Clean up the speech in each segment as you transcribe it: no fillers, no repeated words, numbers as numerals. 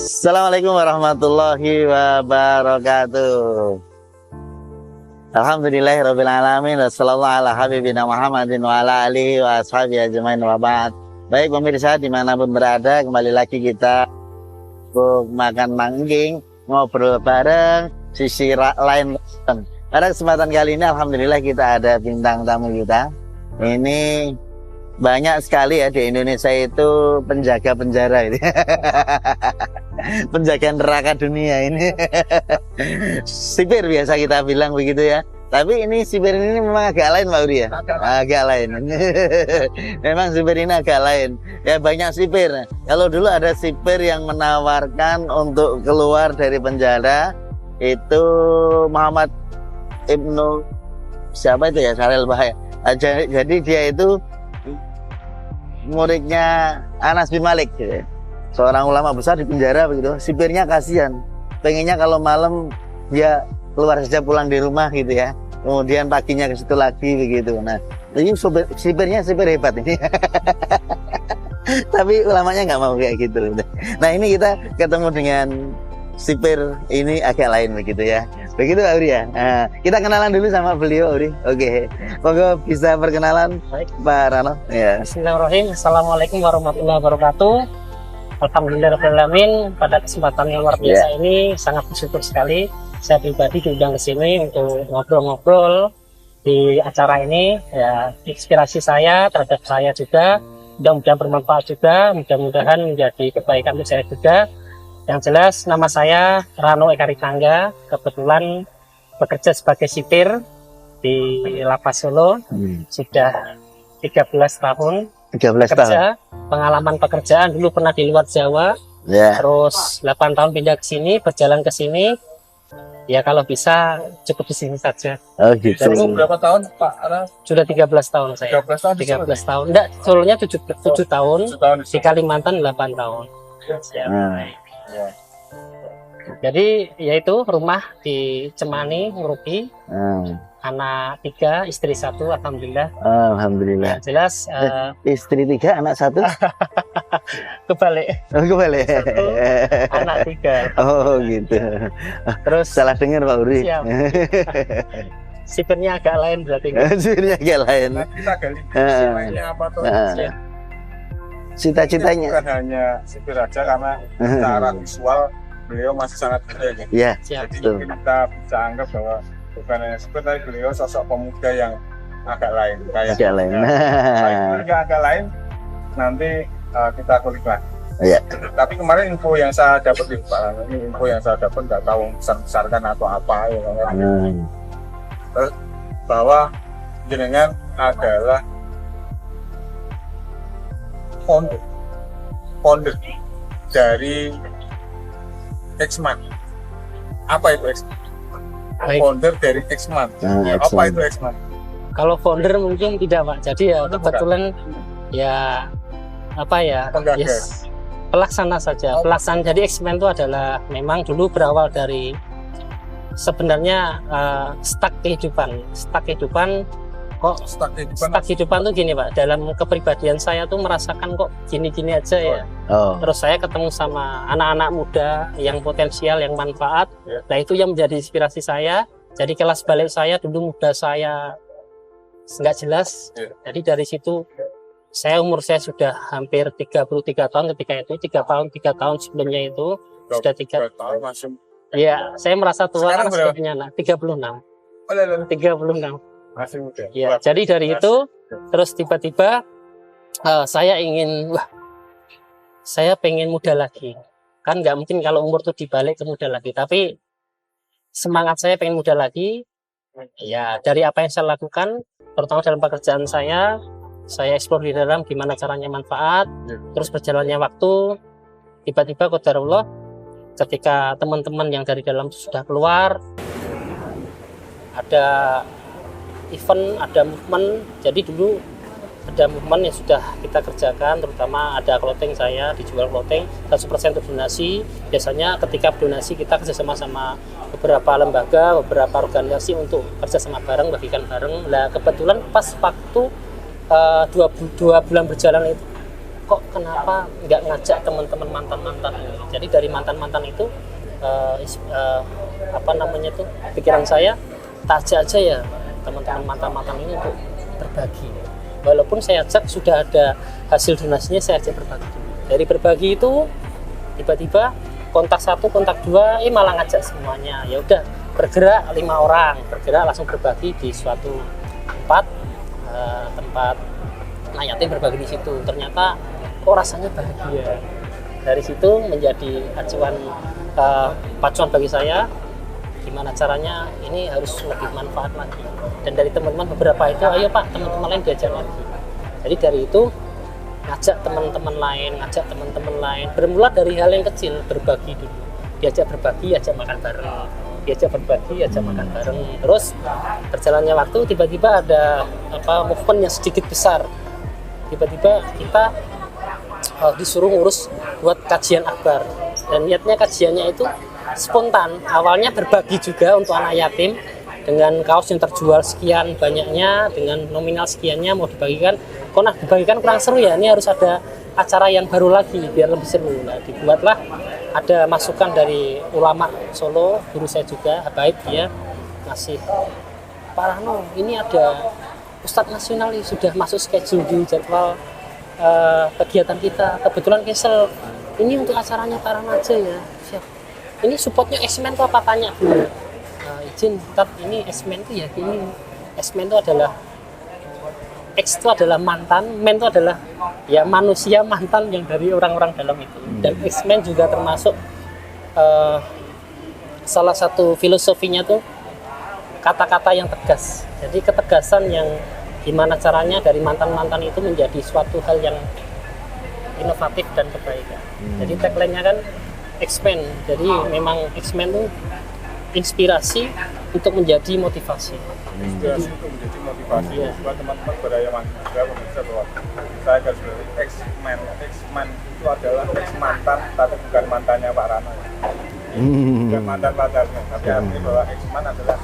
Assalamualaikum warahmatullahi wabarakatuh. Alhamdulillahirabbil alamin. Wassallallahu ala habibina Muhammadin wa ala alihi wa ashabihi ajmain wa ba'd. Baik pemirsa dimanapun berada, kembali lagi kita makan mangging, ngobrol bareng sisi lain. Pada kesempatan kali ini alhamdulillah kita ada bintang tamu kita. Ini banyak sekali ya di Indonesia itu penjaga penjara ini. Penjaga neraka dunia ini. Sipir biasa kita bilang begitu ya. Tapi ini sipir ini memang agak lain Pak Uri ya. Agak lain. Memang sipir ini agak lain. Ya banyak sipir. Kalau dulu ada sipir yang menawarkan untuk keluar dari penjara, itu Muhammad Ibnu siapa itu ya, Syaril Bahaya. Jadi dia itu muridnya Anas bin Malik gitu. Seorang ulama besar di penjara begitu. Sipirnya kasihan, pengennya kalau malam dia keluar saja, pulang di rumah gitu ya, kemudian paginya ke situ lagi begitu. Nah ini sipirnya sipir hebat ini. Tapi ulamanya nggak mau kayak gitu. Nah ini kita ketemu dengan sipir ini agak lain begitu ya. Begitu Pak Uri ya. Nah, kita kenalan dulu sama beliau Uri. Oke. Pokoknya bisa perkenalan. Baik. Pak Rano. Ya. Bismillahirrahmanirrahim. Assalamualaikum warahmatullahi wabarakatuh. Alhamdulillahirobbilalamin. Pada kesempatan yang luar biasa ini sangat bersyukur sekali. Saya pribadi diundang ke sini untuk ngobrol-ngobrol di acara ini. Ya, inspirasi saya terhadap saya juga. Mudah-mudahan bermanfaat juga. Mudah-mudahan menjadi kebaikan untuk saya juga. Yang jelas nama saya Rano Eka Ritangga, kebetulan bekerja sebagai sipir di Lapas Solo. Sudah 13 tahun 13 bekerja. tahun. Pengalaman pekerjaan dulu pernah di luar Jawa. Terus 8 tahun pindah ke sini, berjalan ke sini. Ya kalau bisa cukup di sini saja. Oh gitu. Jadi, berapa tahun Pak? Sudah 13 tahun saya. 13 tahun. 13 tahun. Enggak, Solonya 7 tahun. 7 tahun Di Kalimantan 8 tahun. Ya. Jadi yaitu rumah di Cemani, Nguruki, anak 3, istri 1, alhamdulillah. Alhamdulillah. Ya, jelas Istri 3, anak 1. kebalik. Oh, kembali. Anak 3. Oh gitu. Terus Salah dengar Pak Uri. Siap. Sipirnya agak lain berarti. Sipirnya agak lain. Nah, kita gali lainnya apa tuh? Siap. Cita-citanya. Bukan hanya sipir aja, karena secara visual beliau masih sangat muda ya. Ya. Siap. Jadi Betul. kita bisa anggap bahwa bukan hanya sipir, tapi beliau sosok pemuda yang agak lain. Kayak Agak lain. Jika agak lain, nanti kita kulik lagi. Iya. Tapi kemarin info yang saya dapat nih Pak, ini info yang saya dapat, nggak tahu besar-besarkan atau apa ya, bahwa jenengan adalah founder dari Xman. Apa itu Xman? Baik. Founder dari Xman. Apa itu Xman? Kalau founder mungkin tidak Pak. Jadi ya kebetulan ya apa ya? Penggagas. Yes, pelaksana saja. Pelaksana. Jadi X-Men itu adalah memang dulu berawal dari sebenarnya stuck kehidupan. Kok stuck kehidupan tuh gini Pak, dalam kepribadian saya tuh merasakan kok gini-gini aja ya. Terus saya ketemu sama anak-anak muda yang potensial, yang manfaat. Nah itu yang menjadi inspirasi saya. Jadi kelas balik saya dulu muda saya nggak jelas. Jadi dari situ umur saya sudah hampir 33 tahun ketika itu. 3 tahun sebelumnya itu sudah 3 tahun masih. Ya, saya merasa tua Sekarang berapa? sepertinya 36. 36. Masih muda. Ya, jadi dari itu terus tiba-tiba saya pengen muda lagi. Kan nggak mungkin kalau umur tuh dibalik ke muda lagi, tapi semangat saya pengen muda lagi. Ya, dari apa yang saya lakukan, terutama dalam pekerjaan saya eksplor di dalam gimana caranya manfaat, terus berjalannya waktu, tiba-tiba qadarullah ketika teman-teman yang dari dalam sudah keluar, ada event, ada movement. Jadi dulu ada movement yang sudah kita kerjakan, terutama ada clothing, saya dijual clothing 100% untuk donasi. Biasanya ketika donasi kita kerjasama sama beberapa lembaga, beberapa organisasi untuk kerjasama bareng, bagikan bareng. Nah kebetulan pas waktu 2 bulan berjalan itu kok kenapa nggak ngajak teman-teman mantan-mantan ini. Jadi dari mantan-mantan itu apa namanya tuh, pikiran saya tajak aja ya teman-teman mantan-mantan ini untuk berbagi. Walaupun saya ajak sudah ada hasil donasinya, saya ajak berbagi. Dari berbagi itu tiba-tiba kontak 1, kontak 2, malah ngajak semuanya. Ya udah, bergerak 5 orang, bergerak langsung berbagi di suatu tempat anak yatim, berbagi di situ. Ternyata kok rasanya bahagia. Dari situ menjadi pacuan bagi saya gimana caranya ini harus lebih manfaat lagi. Dan dari teman-teman beberapa itu, ayo Pak, teman-teman lain diajak lagi. Jadi dari itu ngajak teman-teman lain, bermula dari hal yang kecil, berbagi dulu. Diajak berbagi, ajak makan bareng. Diajak berbagi, ajak makan bareng. Terus berjalannya waktu, tiba-tiba ada movement yang sedikit besar. Tiba-tiba kita disuruh ngurus buat kajian akbar. Dan niatnya kajiannya itu spontan. Awalnya berbagi juga untuk anak yatim dengan kaos yang terjual sekian banyaknya, dengan nominal sekiannya mau dibagikan. Kok dibagikan kurang seru ya, ini harus ada acara yang baru lagi biar lebih seru. Nah, dibuatlah ada masukan dari ulama Solo, guru saya juga, Habaib, dia ngasih, Pak Rano, ini ada Ustadz Nasional ini sudah masuk schedule di jadwal kegiatan kita. Kebetulan cancel. Ini untuk acaranya Pak Rano aja ya. Siap. Ini supportnya X-Men tuh apa, tanya dulu. Izin, Ustadz, ini X-Men tuh ya, ini X-Men itu adalah X itu adalah mantan, Men itu adalah ya manusia mantan yang dari orang-orang dalam itu. Dan X-Men juga termasuk salah satu filosofinya tuh kata-kata yang tegas. Jadi ketegasan yang gimana caranya dari mantan-mantan itu menjadi suatu hal yang inovatif dan kebaikan. Jadi tagline-nya kan X-Men. Jadi memang X-Men itu inspirasi untuk menjadi motivasi. Inspirasi untuk menjadi motivasi buat teman-teman beraya juga pemirsa bahwa saya garis bawahi X-Men. X-Men itu adalah ex-mantan, tapi bukan mantannya Pak Rano. Bukan mantan pacarnya, tapi artinya bahwa X-Men adalah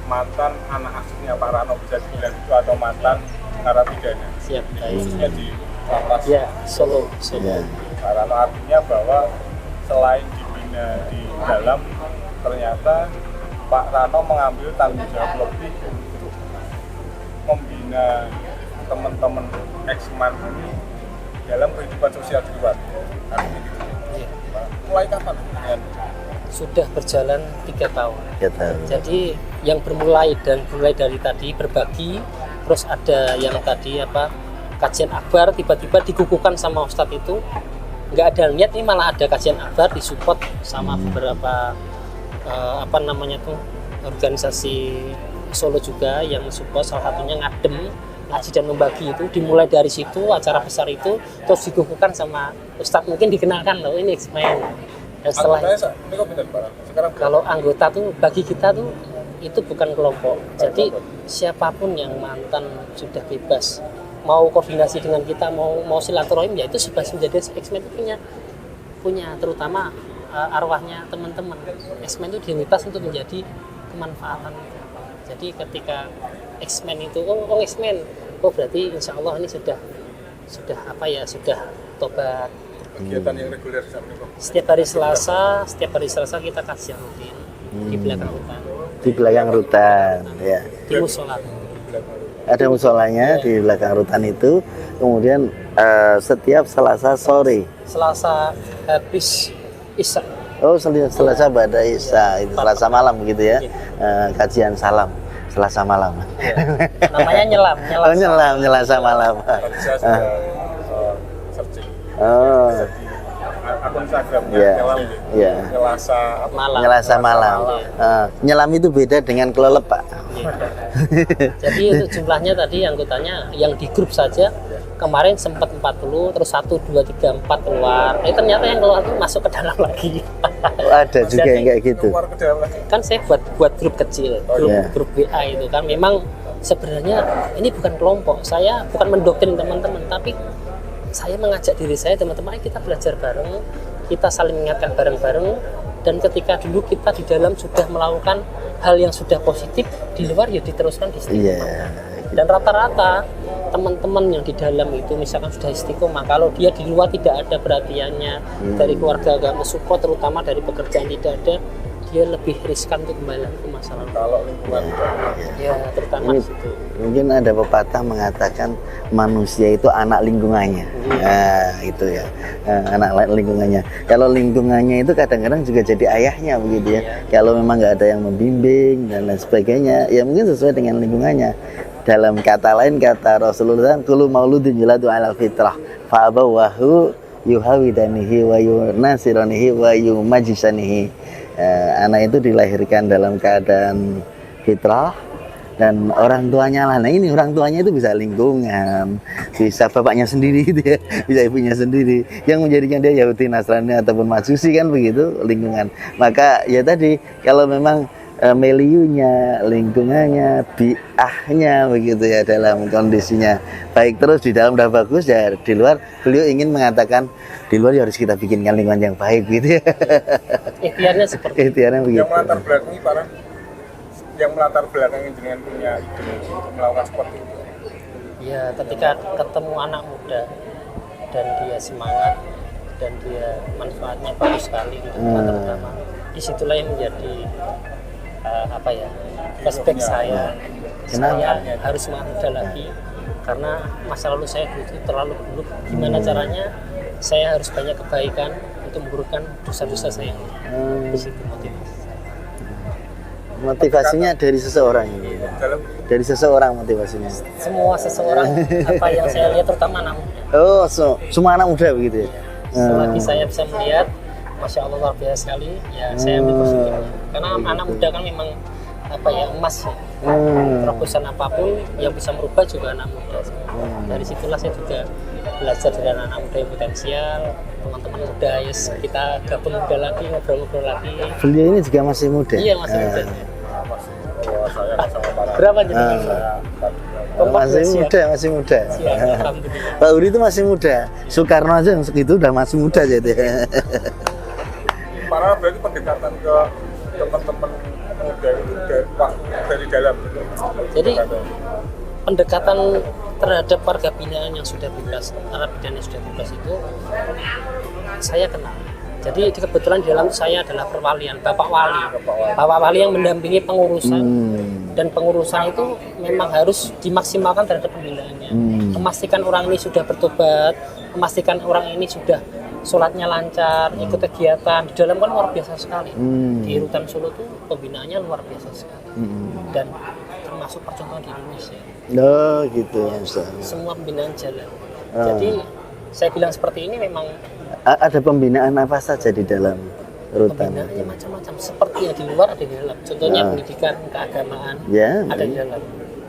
mantan anak asuhnya Pak Rano, bisa dibilang itu, atau mantan narapidana. Siap. Khususnya di lapas Solo. Pak Rano, artinya bahwa selain dibina di dalam, ternyata Pak Rano mengambil tanggung jawab lebih untuk membina teman-teman X-Man ini dalam kehidupan sosial di luar. Artinya gitu. Mulai kapan? Sudah berjalan 3 tahun. 3 tahun. Jadi yang mulai dari tadi berbagi, terus ada yang tadi kajian akbar, tiba-tiba dikukuhkan sama Ustadz itu, nggak ada niat, ini malah ada kajian akbar disupport sama beberapa organisasi Solo juga yang support, salah satunya Ngadem, ngaji dan membagi. itu dimulai dari situ, acara besar itu terus dikukuhkan sama Ustadz, mungkin dikenalkan loh ini X-Men. Dan setelah kalau anggota tuh bagi kita tuh itu bukan kelompok, jadi siapapun yang mantan sudah bebas mau koordinasi dengan kita, mau silaturahim, ya itu sudah menjadi X-Men itu punya terutama arwahnya teman-teman. X-Men itu dilintas untuk menjadi kemanfaatan. Jadi ketika X-Men itu X-Men, berarti insya Allah ini sudah tobat. Kegiatan yang reguler Setiap hari Selasa kita kajian rutin di belakang hutan. Di belakang rutan, ya. Di musola. Ada musolanya di belakang rutan itu. Kemudian setiap Selasa sore. Selasa habis Isya. Oh, Selasa pada Isya, itu Selasa malam begitu ya. Kajian salam Selasa malam. Ya. Namanya nyelam. Oh, Selasa malam. Saya sudah searching. Oh. Akun Instagramnya Selasa malam. Nyelam itu beda dengan kelelep, Pak. Jadi itu jumlahnya tadi anggotanya yang di grup saja kemarin sempat 40, terus 1, 2, 3, 4 keluar. Ternyata yang keluar itu masuk ke dalam lagi. Ada juga yang kayak gitu. Kan saya buat grup kecil, grup WA itu kan memang sebenarnya ini bukan kelompok. Saya bukan mendoktrin teman-teman, tapi saya mengajak diri saya, teman-teman, kita belajar bareng, kita saling mengingatkan bareng-bareng, dan ketika dulu kita di dalam sudah melakukan hal yang sudah positif, di luar ya diteruskan di sini. Iya, Dan rata-rata teman-teman yang di dalam itu misalkan sudah istiqomah, kalau dia di luar tidak ada perhatiannya dari keluarga, gak mensupport, terutama dari pekerjaan tidak ada, dia lebih riskan untuk kembali ke masalah. Kalau lingkungan Ya, terutama Ini di situ. mungkin ada pepatah mengatakan manusia itu anak lingkungannya. Nah, itu ya. Anak lingkungannya. Kalau lingkungannya itu kadang-kadang juga jadi ayahnya begitu ya. Kalau memang nggak ada yang membimbing dan lain sebagainya, ya mungkin sesuai dengan lingkungannya. Dalam kata lain kata Rasulullah, kullu mauludin yuladu 'alal fitrah fa abawahu yuhawidanihi wa yunasiranihi wa yumajisanihi. Anak itu dilahirkan dalam keadaan fitrah dan orang tuanya lah. Nah, ini orang tuanya itu bisa lingkungan, bisa bapaknya sendiri gitu ya, bisa ibunya sendiri yang menjadikan dia Yahudi, Nasrani ataupun Majusi kan begitu lingkungan. Maka ya tadi kalau memang miliunya, lingkungannya, biahnya begitu ya dalam kondisinya baik terus, di dalam udah bagus ya, di luar beliau ingin mengatakan di luar ya harus kita bikinkan lingkungan yang baik gitu ya. Ikhtiarnya seperti itu. Ikhtiarnya begitu. yang melatar belakangi dengan punya ide untuk melakukan seperti itu. Ya, ketika ketemu anak muda dan dia semangat dan dia manfaatnya bagus sekali gitu, terutama disitulah yang menjadi apa ya, respect saya. Saya harus semangat muda lagi karena masa lalu saya dulu itu terlalu buruk. Gimana caranya saya harus banyak kebaikan untuk menggugurkan dosa-dosa saya. Di situ Motivasinya dari seseorang ini. Dari seseorang motivasinya. Semua seseorang apa yang saya lihat, terutama anak muda. Oh, semua anak muda begitu ya. Selagi saya bisa melihat, masya Allah luar biasa sekali. Ya saya ambil positifnya. Karena anak muda kan memang apa ya, emas ya. Terobosan apapun yang bisa merubah juga anak muda. Dari situlah saya juga belajar dari anak muda yang potensial, teman-teman muda, ya kita gabung muda lagi, ngobrol-ngobrol lagi. Beliau ini juga masih muda. Iya, masih muda. Saya sama para Berapa jadi? Masih muda, masih muda. Alhamdulillah. Pak Uri itu masih muda. Soekarno aja yang segitu udah masih muda jadi. Para berarti pendekatan ke teman-teman muda itu dari dalam. Jadi pendekatan terhadap warga binaan yang sudah bebas, narapidana yang sudah bebas itu saya kenal. Jadi kebetulan di dalam saya adalah perwalian, Bapak Wali yang mendampingi pengurusan, dan pengurusan itu memang harus dimaksimalkan terhadap pembinaannya. Memastikan orang ini sudah bertobat, memastikan orang ini sudah sholatnya lancar, ikut kegiatan. Di dalam kan luar biasa sekali. Di Rutan Solo itu pembinaannya luar biasa sekali. Dan termasuk percontohan di Indonesia. Oh gitu ya Ustaz. Semua pembinaan jalan. Jadi saya bilang seperti ini memang ada pembinaan apa saja di dalam rutan? Pembinaannya macam-macam. Seperti yang di luar ada di dalam. Contohnya pendidikan, keagamaan ada di dalam.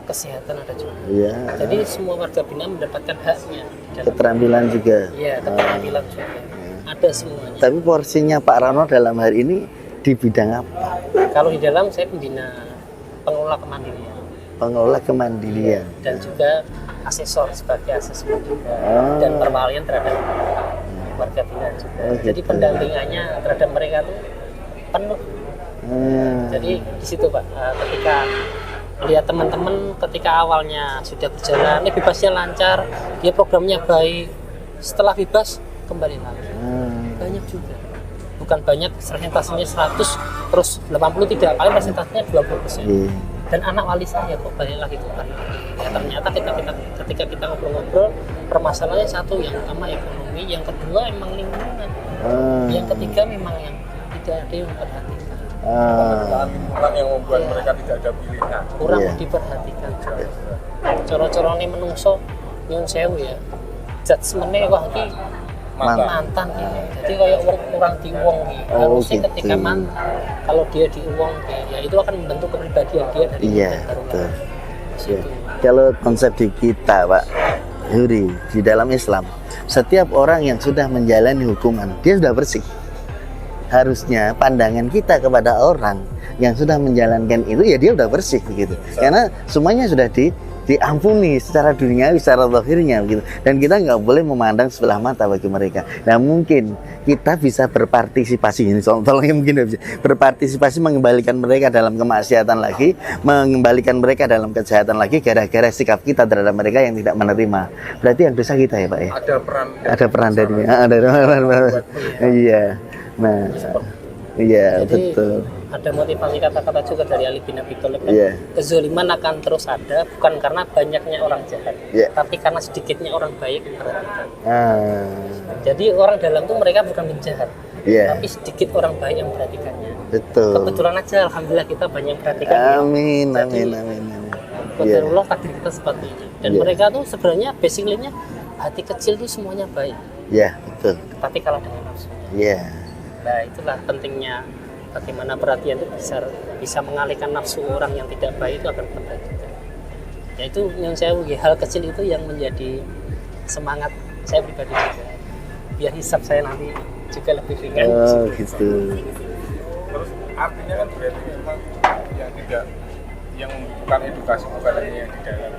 Kesehatan ada juga. Ya. Jadi semua warga binaan mendapatkan haknya. Keterampilan juga. Iya, keterampilan juga. Ada semuanya. Tapi porsinya Pak Rano dalam hari ini di bidang apa? Kalau di dalam saya pembina pengelola kemandirian. Pengelola kemandirian. Dan juga asesor sebagai asesor juga. Dan perwalian terhadap warga binaan juga. Jadi pendampingannya terhadap mereka itu penuh. Jadi di situ Pak, ketika lihat teman-teman ketika awalnya sudah berjalan, ini bebasnya lancar, dia programnya baik, setelah bebas kembali lagi. Banyak juga. Bukan banyak, persentasenya 100, terus 80 tidak, paling persentasenya 20%. Dan anak wali saya kok balik lagi ke Bali. Ya, ternyata ketika kita ngobrol-ngobrol, permasalahannya satu, yang pertama ekonomi, yang kedua emang lingkungan, yang ketiga memang yang tidak ada yang memperhatikan. Lingkungan yang membuat mereka tidak ada pilihan. Kurang diperhatikan. Coro-corone menungso nyun sewu ya. Judgement-nya wah iki mantan ini. Jadi kayak orang diuang nih. Harusnya ketika mantan, kalau dia diuang ya itu akan membentuk kepribadian dia dari betul. Kalau konsep di kita Pak Huri, di dalam Islam, setiap orang yang sudah menjalani hukuman, dia sudah bersih. Harusnya pandangan kita kepada orang yang sudah menjalankan itu ya dia sudah bersih begitu. Karena semuanya sudah diampuni secara duniawi, secara zahirnya gitu. Dan kita nggak boleh memandang sebelah mata bagi mereka. Nah mungkin kita bisa berpartisipasi, ini tolongnya mungkin bisa berpartisipasi mengembalikan mereka dalam kemaksiatan lagi, mengembalikan mereka dalam kejahatan lagi gara-gara sikap kita terhadap mereka yang tidak menerima. Berarti yang dosa kita ya Pak ya? Ada peran dari iya. Nah, iya Jadi, betul. ada motivasi kata-kata juga dari Ali bin Abi Thalib kan, Iya. kezaliman akan terus ada bukan karena banyaknya orang jahat, Iya. tapi karena sedikitnya orang baik yang perhatikan. Ah, Jadi orang dalam tuh mereka bukan penjahat, iya. tapi sedikit orang baik yang memperhatikannya. Betul. Kebetulan aja, alhamdulillah kita banyak yang memperhatikan. Amin, Jadi, amin, amin, amin. Iya. Qadarullah takdir kita seperti ini. Dan Iya. mereka tuh sebenarnya basically-nya hati kecil tuh semuanya baik, Iya, betul. tapi kalah dengan nafsunya. Iya. Nah itulah pentingnya bagaimana perhatian itu bisa mengalihkan nafsu orang yang tidak baik itu akan berbaik juga. Ya itu yang saya hal kecil itu yang menjadi semangat saya pribadi juga. Biar hisab saya nanti juga lebih ringan. Oh, gitu. Terus artinya kan berarti memang yang membutuhkan edukasi bukan hanya yang di dalam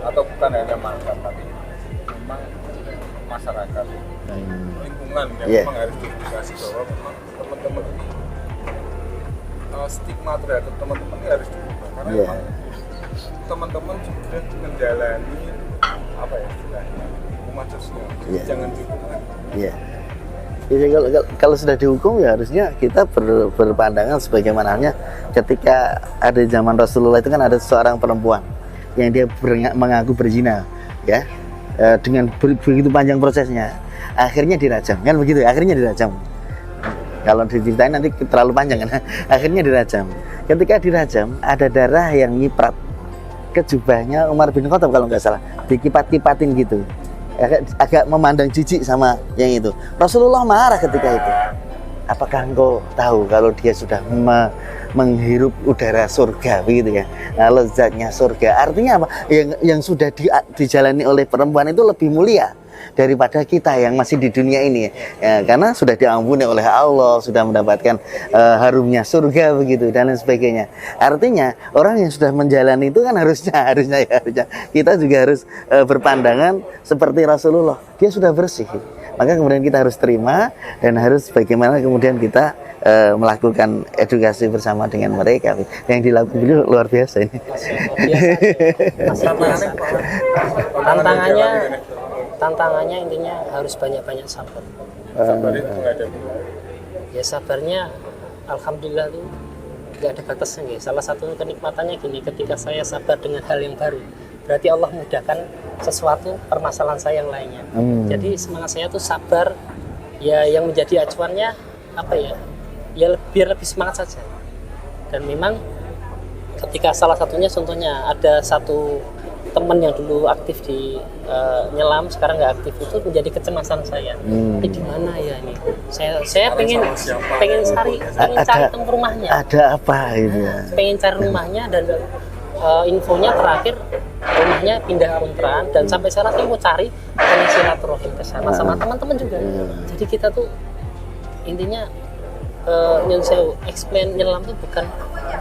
atau bukan hanya masyarakat, tapi memang masyarakat, lingkungan yang memang harus diedukasi bahwa memang teman-teman ini stigma terhadap teman-teman ini harus diubah karena memang teman-teman sudah menjalani apa ya istilahnya hukuman sosial, jangan dihukum lagi. Iya. Jadi kalau sudah dihukum ya harusnya kita berpandangan sebagaimananya ketika ada zaman Rasulullah itu kan ada seorang perempuan yang dia mengaku berzina ya, dengan begitu panjang prosesnya akhirnya dirajam kan begitu ya, akhirnya dirajam. Kalau diceritain nanti terlalu panjang kan. Akhirnya dirajam. Ketika dirajam ada darah yang nyiprat ke jubahnya Umar bin Khattab kalau nggak salah, dikipat-kipatin gitu. Agak memandang jijik sama yang itu. Rasulullah marah ketika itu. Apakah engkau tahu kalau dia sudah menghirup udara surga begitu ya, lezatnya surga. Artinya apa? Yang sudah dijalani oleh perempuan itu lebih mulia daripada kita yang masih di dunia ini ya, karena sudah diampuni oleh Allah, sudah mendapatkan harumnya surga begitu dan lain sebagainya. Artinya orang yang sudah menjalani itu kan harusnya kita juga harus berpandangan seperti Rasulullah, dia sudah bersih, maka kemudian kita harus terima dan harus bagaimana kemudian kita melakukan edukasi bersama dengan mereka yang dilakukan beliau luar biasa ini. Tantangannya intinya harus banyak-banyak sabar. Ya sabarnya, alhamdulillah tuh nggak ada batasnya guys. Salah satu kenikmatannya gini, ketika saya sabar dengan hal yang baru, berarti Allah mudahkan sesuatu permasalahan saya yang lainnya. Jadi semangat saya tuh sabar. Ya yang menjadi acuannya apa ya? Ya biar lebih semangat saja. Dan memang ketika salah satunya contohnya ada satu teman yang dulu aktif di nyelam sekarang nggak aktif, itu menjadi kecemasan saya. Ini di mana ya ini? Saya pengen cari tempat rumahnya. Ada apa ini? Pengen cari rumahnya dan infonya terakhir rumahnya pindah Untraan dan sampai sekarang saya mau cari silaturahim ke sana sama teman-teman juga. Jadi kita tuh intinya yang saya explain nyelam itu bukan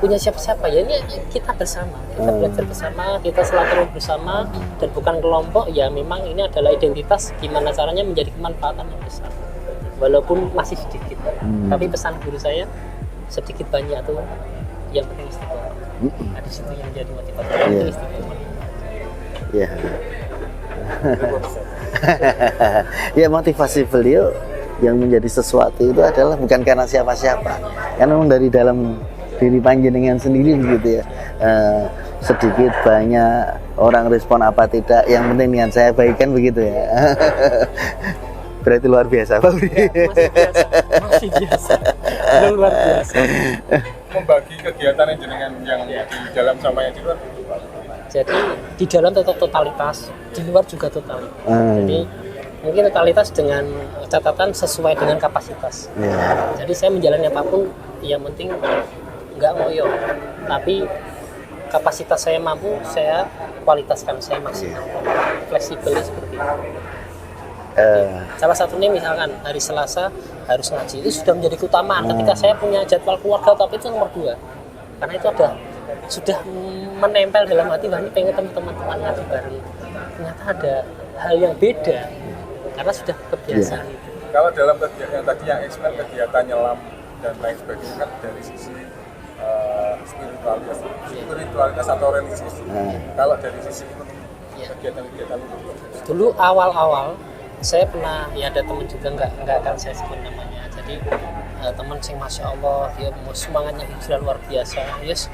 punya siapa-siapa ya, ini kita bersama, kita belajar bersama, kita silaturahmi bersama dan bukan kelompok. Ya memang ini adalah identitas gimana caranya menjadi kemanfaatan yang besar walaupun masih sedikit, tapi pesan guru saya sedikit banyak tuh yang penting istiqomah. Nah, di situ yang jadi motivasi yang penting istiqomah. Ya motivasi beliau yang menjadi sesuatu itu adalah bukan karena siapa-siapa, karena memang dari dalam diri panjenengan sendiri gitu ya. Sedikit banyak orang respon apa tidak, yang penting niat saya baikkan begitu ya. Berarti luar biasa Pak Budi. Masih biasa. Luar biasa. Membagi kegiatan yang di dalam sama yang di luar. Jadi di dalam tetap totalitas, di luar juga totalitas. Jadi mungkin totalitas dengan catatan sesuai dengan kapasitas. Jadi saya menjalani apapun yang penting nggak ngoyo, tapi kapasitas saya mampu, saya kualitaskan, saya maksimal, fleksibel seperti itu. Salah satunya misalkan hari Selasa harus ngaji, itu sudah menjadi keutamaan. Ketika saya punya jadwal keluarga, tapi itu nomor 2, karena itu ada sudah menempel dalam hati, wah ini pengen teman-teman ngaji bareng. Ternyata ada hal yang beda karena sudah kebiasaan. Kalau dalam kegiatan tadi yang X-Men, kegiatan nyelam dan lain sebagainya kan dari sisi spiritualitas atau religius. Kalau dari sisi kegiatan-kegiatan dulu awal-awal saya pernah, ya ada teman juga nggak akan saya sebut namanya, jadi teman sing masya Allah dia mau semangatnya hijrah luar biasa, yes,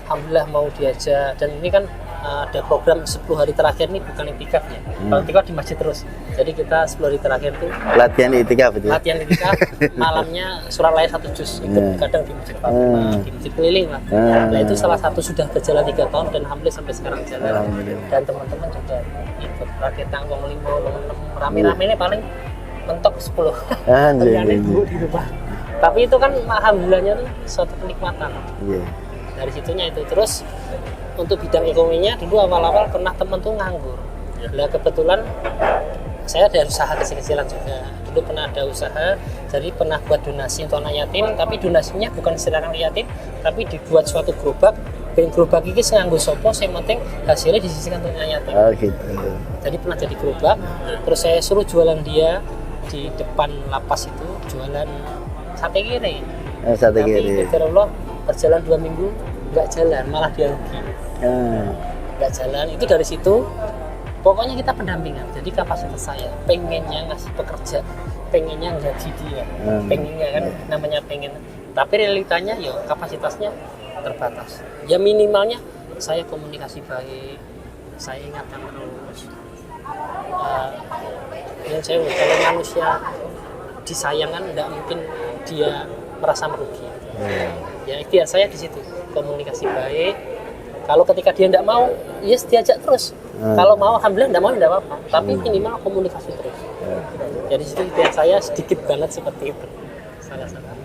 alhamdulillah mau diajak. Dan ini kan ada program 10 hari terakhir ini bukan itikaf ya, kalau itikaf di masjid terus, jadi kita 10 hari terakhir itu latihan itikaf itu. Latihan itikaf, malamnya surat layar 1 juz, ikut kadang di masjid Fatimah, di masjid keliling lah. Nah itu salah satu sudah berjalan 3 tahun dan alhamdulillah sampai sekarang jalan. Dan teman-teman juga ikut rakit tanggung 5, 6, rame-rame ini paling mentok 10. Ternyata di rumah. Tapi itu kan alhamdulillahnya tuh suatu kenikmatan. Dari situnya itu. Terus untuk bidang ekonominya dulu awal-awal pernah teman tuh nganggur. Nah kebetulan saya ada usaha kecil-kecilan juga. Dulu pernah ada usaha, jadi pernah buat donasi untuk anak yatim, tapi donasinya bukan diserahkan ke yatim, tapi dibuat suatu gerobak. Ben gerobak ini saya nganggo sopo, saya penting hasilnya disisihkan untuk anak yatim. Oh gitu. Jadi pernah jadi gerobak, terus saya suruh jualan dia di depan lapas itu, jualan sate kiri. Sate Tapi kiri. Allah berjalan 2 minggu nggak jalan, malah dia rugi. Nggak jalan, itu dari situ pokoknya kita pendampingan. Jadi kapasitas saya pengennya ngasih pekerja, pengennya gaji dia, pengennya kan namanya pengen. Tapi realitanya ya kapasitasnya terbatas. Ya minimalnya saya komunikasi baik, saya ingatkan terus. Yang saya kalau manusia disayang kan tidak mungkin dia merasa merugi. Ya ikhtiar saya di situ, komunikasi baik. Kalau ketika dia tidak mau, yes diajak terus. Kalau mau alhamdulillah, tidak mau tidak apa-apa. Tapi minimal komunikasi terus. Jadi situ ikhtiar saya sedikit banget seperti itu. Salah-salah.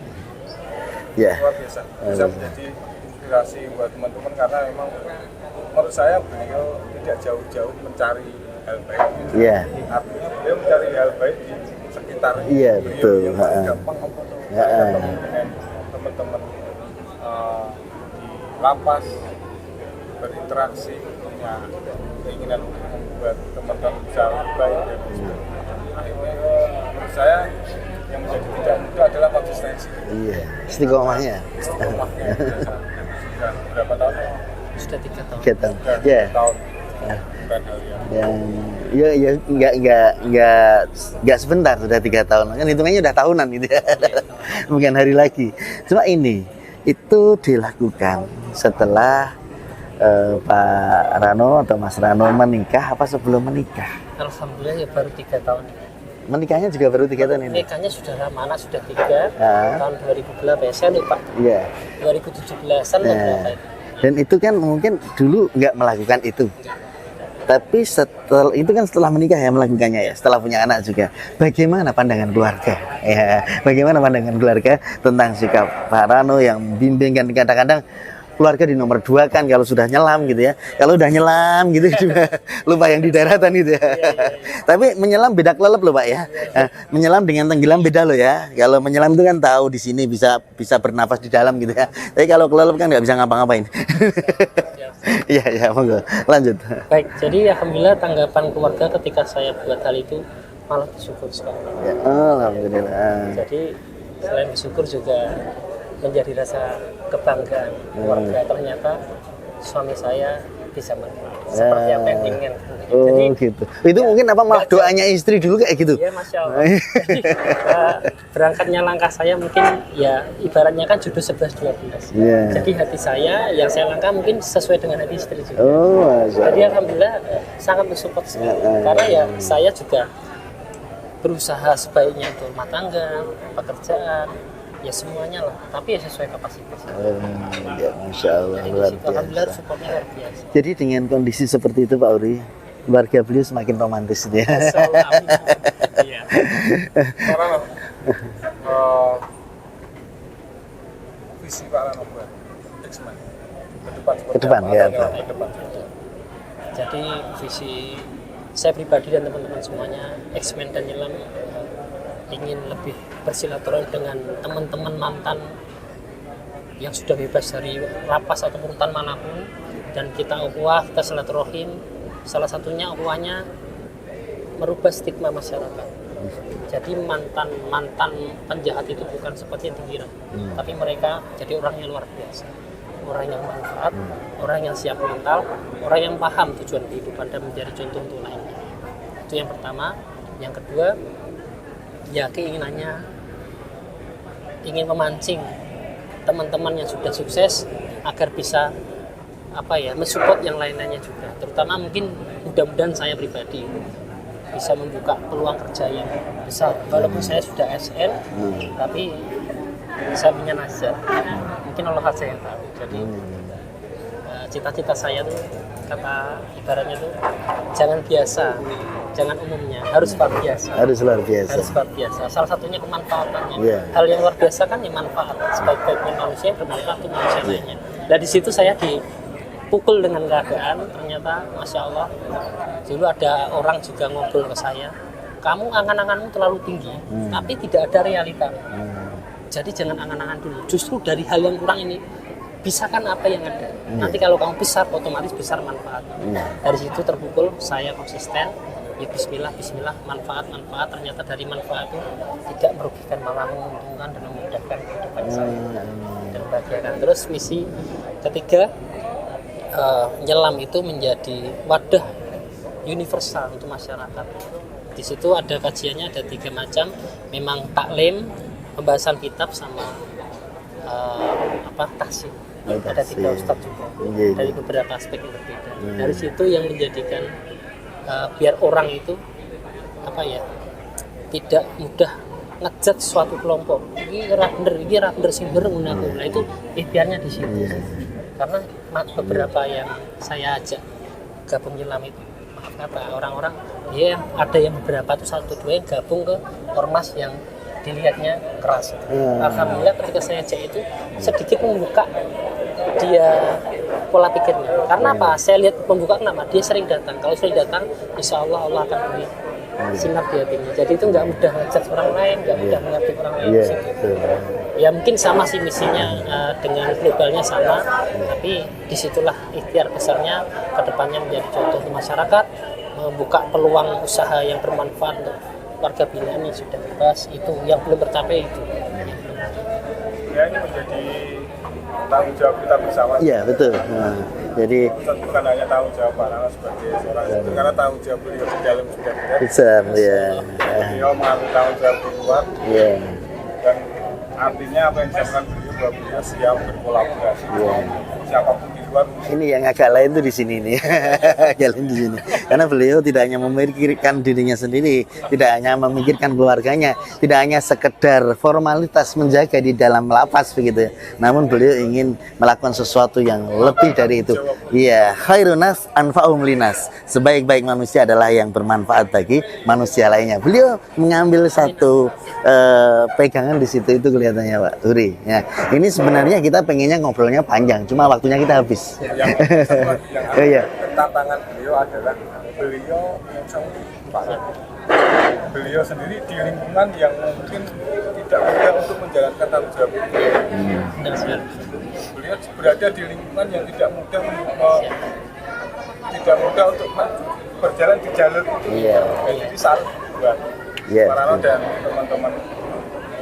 luar biasa. Bisa menjadi inspirasi buat teman-teman karena memang menurut saya beliau tidak jauh-jauh mencari hal baik. Artinya beliau mencari hal baik di sekitar beliau betul. Yang paling gampang ketemu dengan teman-teman di lapas, berinteraksi, punya keinginan untuk membuat teman-teman bisa lebih baik dan akhirnya menurut saya yang menjadi tidak mudah adalah konsistensi. Istiqomahnya. Istiqomahnya. Sudah berapa tahun? Sudah 3 tahun. 3 tahun. Sudah 3 tahun. Bukan hal yang nggak sebentar, sudah 3 tahun kan hitungannya udah tahunan gitu ya. Bukan hari lagi. Cuma ini itu dilakukan setelah Pak Rano atau Mas Rano menikah apa sebelum menikah? Alhamdulillah ya baru 3 tahun. Menikahnya juga baru 3 tahun ini? Menikahnya sudah lama, anak sudah 3 tahun 2012 ya, saya lupa. 2017an berapa itu. Dan itu kan mungkin dulu nggak melakukan itu. Tapi setelah itu kan setelah menikah ya melakukannya ya, setelah punya anak juga. Bagaimana pandangan keluarga? Ya, bagaimana pandangan keluarga tentang sikap Pak Rano yang bimbing kan kadang-kadang keluarga di nomor 2 kan kalau sudah nyelam gitu ya. Kalau udah nyelam gitu juga lupa yang di daratan gitu ya. Tapi menyelam beda kelelep loh Pak ya. Menyelam dengan tenggelam beda loh ya. Kalau menyelam itu kan tahu di sini bisa bernafas di dalam gitu ya. Tapi kalau kelelep kan nggak bisa ngapa-ngapain. Iya, monggo. Lanjut. Baik, jadi alhamdulillah tanggapan keluarga ketika saya buat hal itu malah bersyukur sekali. Ya, alhamdulillah. Jadi selain bersyukur juga menjadi rasa kebanggaan keluarga, ternyata suami saya bisa seperti apa yang diinginkan. Jadi, gitu. Itu mungkin apa malah doanya istri dulu kayak gitu? Iya, Masya Allah. Jadi, berangkatnya langkah saya mungkin ya ibaratnya kan jodoh 11-12. Jadi hati saya yang saya langkah mungkin sesuai dengan hati istri juga. Jadi alhamdulillah sangat mensupport sekali. Karena ya saya juga berusaha sebaiknya untuk rumah tangga, pekerjaan, ya semuanya lah, tapi ya sesuai kapasitas. Ya, Masya Allah, luar Alhamdulillah biasa. supportnya luar biasa. Jadi dengan kondisi seperti itu Pak Uri, keluarga beliau semakin romantis dia. Iya. Karena visi Pak Rano buat X-Men ke depan ya. ke depan. Jadi visi saya pribadi dan teman-teman semuanya, X-Men dan Nyelam ingin lebih bersilaturahmi dengan teman-teman mantan yang sudah bebas dari lapas atau rutan manapun, dan kita ukhuwah, kita silaturahim. Salah satunya ukhuwahnya merubah stigma masyarakat. Jadi mantan penjahat itu bukan seperti yang dikira, tapi mereka jadi orang yang luar biasa, orang yang manfaat, orang yang siap mental, orang yang paham tujuan kehidupan dan menjadi contoh untuk lainnya. Itu yang pertama. Yang kedua, ya keinginannya ingin memancing teman-teman yang sudah sukses agar bisa mensupport yang lain-lainnya juga. Terutama mungkin mudah-mudahan saya pribadi bisa membuka peluang kerja yang besar. Walaupun saya sudah SN, tapi saya punya nazar. Mungkin Allah saja yang tahu. Jadi cita-cita saya tuh, kata ibaratnya tuh, jangan biasa, jangan umumnya, harus luar biasa. Harus luar biasa. Harus luar biasa. Salah satunya kemanfaatannya. Yeah. Hal yang luar biasa kan ya manfaat. Sebaik-baiknya manusia yang bermanfaat untuk manusia lainnya. Nah di situ saya dipukul dengan keadaan, ternyata Masya Allah, dulu ada orang juga ngobrol ke saya, kamu angan-anganmu terlalu tinggi, tapi tidak ada realita. Jadi jangan angan-angan dulu. Justru dari hal yang kurang ini, bisakkan apa yang ada. Nanti kalau kamu besar, otomatis besar manfaat. Dari situ terpukul, saya konsisten. Ya bismillah, manfaat. Ternyata dari manfaat itu tidak merugikan, malah menguntungkan dan memudahkan kehidupan saya dan membahagiakan. Terus misi ketiga, nyelam itu menjadi wadah universal untuk masyarakat. Di situ ada kajiannya, ada 3 macam. Memang taklim, pembahasan kitab, sama tahsin. Ada 3 ustadz juga dari beberapa aspek yang berbeda. Dari situ yang menjadikan biar orang itu tidak mudah ngejat suatu kelompok. Ini bener sing bener. Nah itu ikhtiarnya di situ. Karena beberapa yang saya ajak gabung nyelam itu, maaf kata orang-orang, ya ada yang beberapa tuh 1-2 yang gabung ke ormas yang dilihatnya keras. Alhamdulillah ketika saya ajak itu sedikit membuka dia pola pikirnya. Karena apa? Saya lihat pembuka, kenapa? Dia sering datang. Kalau sering datang, insya Allah Allah akan beri sinar di hatinya. Jadi itu nggak mudah ngejat orang lain, nggak mudah mengerti orang lain. Ya mungkin sama sih misinya, dengan globalnya sama, tapi disitulah ikhtiar besarnya kedepannya menjadi contoh untuk masyarakat, membuka peluang usaha yang bermanfaat untuk warga binaan yang sudah bebas, itu yang belum tercapai itu. Ya ini menjadi tanggung jawab kita bersama. Iya betul. Jadi bukan hanya tanggung jawab Pak Nana sebagai seorang itu, karena tanggung jawab beliau di dalam sudah berat. besar ya. Beliau mengambil tanggung jawab di luar. Iya. Dan artinya apa yang disampaikan beliau, bahwa beliau siap berkolaborasi. Siapapun di luar. Ini yang agak lain tuh di sini nih. Agak lain di sini. Karena beliau tidak hanya memikirkan dirinya sendiri, tidak hanya memikirkan keluarganya, tidak hanya sekedar formalitas menjaga di dalam lapas begitu ya. Namun beliau ingin melakukan sesuatu yang lebih dari itu. Iya, khairunas anfa'um linas. Sebaik-baik manusia adalah yang bermanfaat bagi manusia lainnya. Beliau mengambil satu pegangan di situ, itu kelihatannya Pak Turi. Ya, ini sebenarnya kita pengennya ngobrolnya panjang, cuma waktunya kita habis. Yang tantangan beliau adalah beliau sendiri di lingkungan yang mungkin tidak mudah untuk menjalankan tanggung jawab itu. Beliau berada di lingkungan yang tidak mudah untuk berjalan di jalur itu. Jadi salah buat Parano dan teman-teman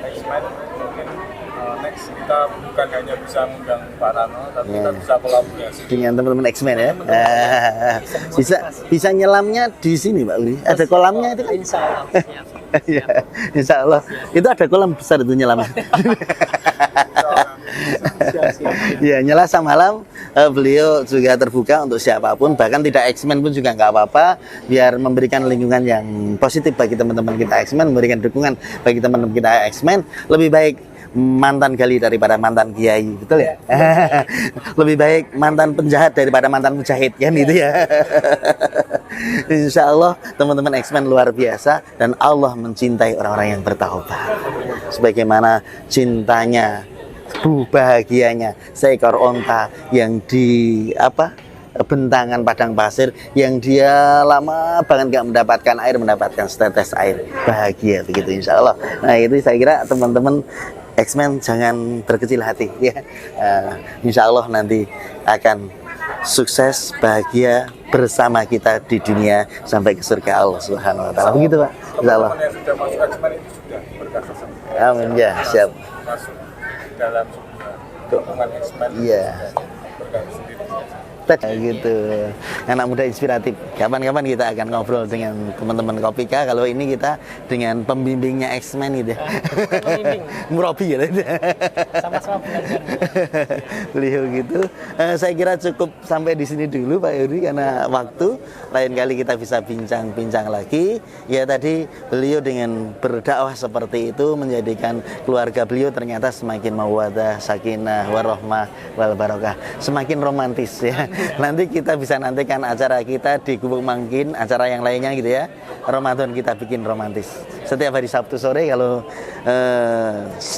X-Men, mungkin next kita bukan hanya bisa mengundang Parano, tapi kita bisa kolaborasi dengan teman-teman X-Men ya. Bisa nyelamnya di sini Pak Uli. Ada kolamnya itu kan? Insya Allah. Ya, insya Allah. Itu ada kolam besar itu nyelamnya. Ya, Nyelasa malam beliau juga terbuka untuk siapapun, bahkan tidak X-Men pun juga nggak apa-apa, biar memberikan lingkungan yang positif bagi teman-teman kita X-Men, memberikan dukungan bagi teman-teman kita X-Men. Lebih baik mantan gali daripada mantan kiai, betul ya? Lebih baik mantan penjahat daripada mantan mujahid, kan itu ya. Insya Allah teman-teman X-Men luar biasa, dan Allah mencintai orang-orang yang bertaubat. Sebagaimana cintanya, bahagianya seekor onta yang di bentangan padang pasir, yang dia lama banget nggak mendapatkan air, mendapatkan setetes air, bahagia begitu insya Allah. Nah itu saya kira teman-teman X-Men jangan berkecil hati ya. Insya Allah nanti akan sukses, bahagia bersama kita di dunia sampai ke surga Allah Subhanahu wa taala. Begitu, Pak. Insya Allah. Teman-teman yang sudah masuk X-Men itu sudah berkasa sempurna. Amin ya, siap. Masuk dalam sebuah dukungan X-Men. Iya. Berkasa sendiri. Gitu, anak muda inspiratif. Kapan-kapan kita akan ngobrol dengan teman-teman Kopika. Kalau ini kita dengan pembimbingnya X-Men gitu ya. Pembimbing. Murabi ya. Sama-sama belajar. Beliau gitu. Saya kira cukup sampai di sini dulu Pak Yuri karena waktu. Lain kali kita bisa bincang-bincang lagi. Ya tadi beliau dengan berdakwah seperti itu menjadikan keluarga beliau ternyata semakin mawaddah, sakinah, warahmah, wal barokah, semakin romantis ya. Nanti kita bisa nantikan acara kita di Gubuk Mangkin, acara yang lainnya gitu ya. Ramadan kita bikin romantis. Setiap hari Sabtu sore, kalau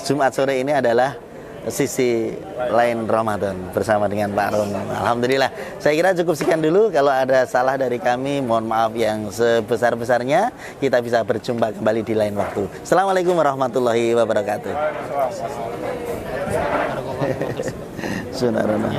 Jumat sore ini adalah sisi lain Ramadan bersama dengan Pak Ron. Alhamdulillah. Saya kira cukup sekian dulu. Kalau ada salah dari kami, mohon maaf yang sebesar-besarnya. Kita bisa berjumpa kembali di lain waktu. Assalamualaikum warahmatullahi wabarakatuh. Sunarana.